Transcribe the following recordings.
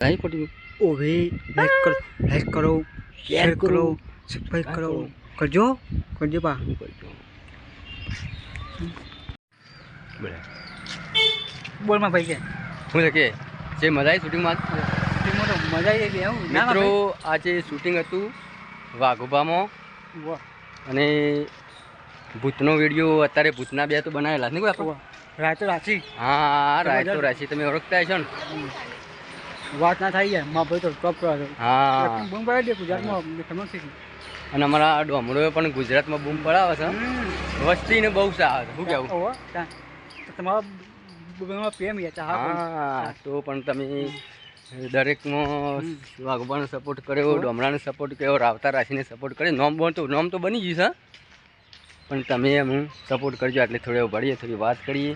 नहीं पड़ी ओवे लाइक करो शेयर करो सब्सक्राइब करो करजो करजो बा बोल में भाई के હું કે જે મજા આવી શૂટિંગમાં શૂટિંગમાં તો મજા આવી ગઈ હું મિત્રો આજે શૂટિંગ હતું વાઘોબામાં અને ભૂતનો વિડીયો અત્યારે ભૂતના બે તો બનાવેલા ને કોઈ આપણે રાતો રાશી હા રાતો રાશી તમે ઓળખતા હશો ને વાત ના થઈ જાય માં ભાઈ તો ટોપ હતો હા બૂમ પડાવી દે ગુજરાતમાં ફેમસ થઈ અને અમારા ડોમરોએ પણ ગુજરાતમાં બૂમ પડાવે છે વસ્તીને બહુ સારા છે શું કહેવું તમારા પ્રેમ હા તો પણ તમે દરેકમાં વાઘબાને સપોર્ટ કર્યો ડોમરાને સપોર્ટ કર્યો રાવતા રાશીને સપોર્ટ કર્યો નોમ તો બની ગયું છે પણ તમે એમ સપોર્ટ કરજો એટલે થોડે ભળીએ થોડી વાત કરીએ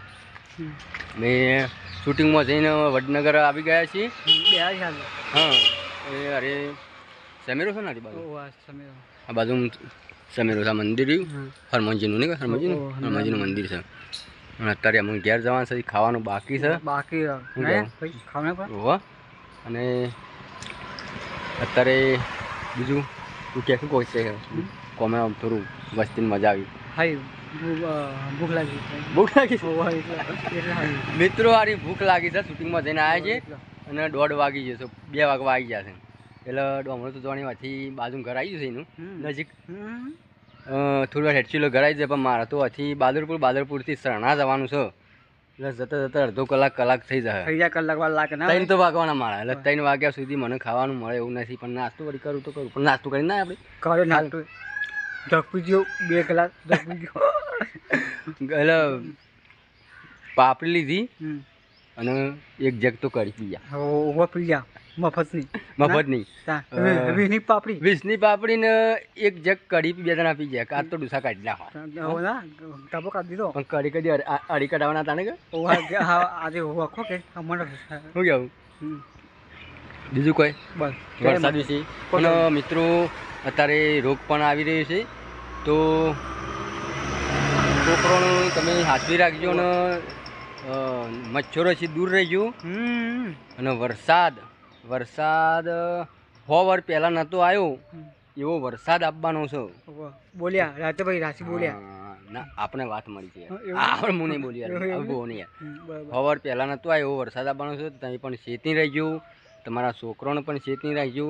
મેં શૂટિંગમાં જઈને વડનગર આવી ગયા છીએ હા એ અરે સમેરો છે ને આ બાજુ સમેરો છે મંદિર હનુમાનજીનું નહીં હનુમાનજીનું મંદિર છે અને અત્યારે અમને ઘેર જવાનું છે ખાવાનું બાકી છે અને અત્યારે બીજું તું કે શું કહે છે કોમે થોડું વસ્તીને મજા આવી ભૂખ લાગી મિત્રો આરી ભૂખ લાગી છે શૂટિંગમાં જઈને આવ્યા છે અને 1:30 વાગી જશે 2 વાગવા આવી જશે એટલે હમણાં તો જોણીમાંથી બાજુ ઘર આવી જશે એનું નજીક થોડી વાર હેડચીલો ઘર આવી જાય પણ મારે તો અહીંથી બાદરપુરથી સરણા જવાનું છે એટલે જતા અડધો કલાક થઈ જાય કલાક 3 તો વાગવાના મારા એટલે 3 વાગ્યા સુધી મને ખાવાનું મળે એવું નથી પણ નાસ્તો વળી કરું તો કરું પણ નાસ્તો કરીને ના આપણે કરે નાસ્તો જગપીજો 2 કલાક જગપીજો એટલે પાપડી લીધી અને એક જગ તો કરી પીયા મફતની 20ની પાપડી ને એક જગ કઢી 2 જણા પી ગયા કાં તો ડૂસા કાઢી નાખો ટાપો કાઢી દીધો પણ કઢી કદી અડી કઢાવવાના હતા ને કે આજે હોખો કે મને શું કેવું બીજું કોઈ બસ વરસાદ વિશે પણ મિત્રો અત્યારે રોગ પણ આવી રહ્યો છે તો છોકરોનું તમે હાથવી રાખજો ને મચ્છરોથી દૂર રહેજો અને વરસાદ 100 વાર પહેલાં નહોતો આવ્યો એવો વરસાદ આપવાનો છે બોલ્યા રાતે ભાઈ રાશિ બોલ્યા ના આપણે વાત મળી છે આપણે હું નહીં બોલ્યા બહુ નહીં 100 વાર પહેલાં નહોતો આવ્યો એવો વરસાદ આપવાનો છે તમે પણ ચેતી રહેજો તમારા છોકરોને પણ ચેતી રાખજો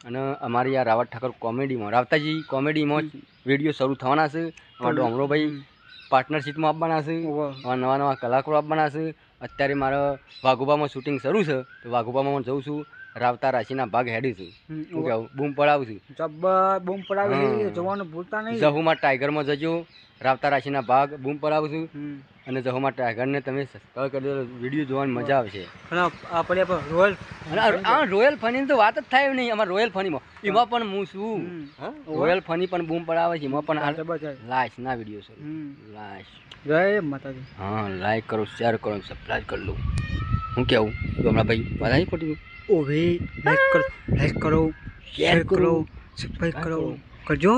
અને અમારી આ રાવત ઠાકર કોમેડીમાં રાવતાજી કોમેડીમાં વિડીયો શરૂ થવાના છે અમારા ડોમરોભાઈ પાર્ટનરશીપમાં આપવાના છે નવા કલાકારો આપવાના છે અત્યારે મારા વાઘોબામાં શૂટિંગ શરૂ છે તો વાઘોબામાં જઉં છું રાવતા રાશિના ભાગ હેડી છું શું કહેવું બૂમ પડાવું છું બૂમ પડાવી જવાનું ભૂલતા નહીં જહુમાં ટાઈગરમાં જજો રાવતા રાશિના ભાગ બૂમ પડાવું છું અને જહુમાં ટાઈગરને તમે સબસ્ક્રાઈબ કરી દો વિડીયો જોવાની મજા આવશે રોયલ ફની તો વાત જ થાય નહીં અમારા રોયલ ફનીમાં એમાં પણ હું છું રોયલ ફની પણ બૂમ પડાવે છે એમાં પણ લાઈશ ના વિડીયો છે લાઈશ જય માતાજી હા લાઈક કરો શેર કરો સબસ્ક્રાઈબ કરી લો હું કેવું હમણાં ભાઈ વાત આવી પડી ઓવે લાઈક કરો શેર કરો સબસ્ક્રાઈબ કરો કરજો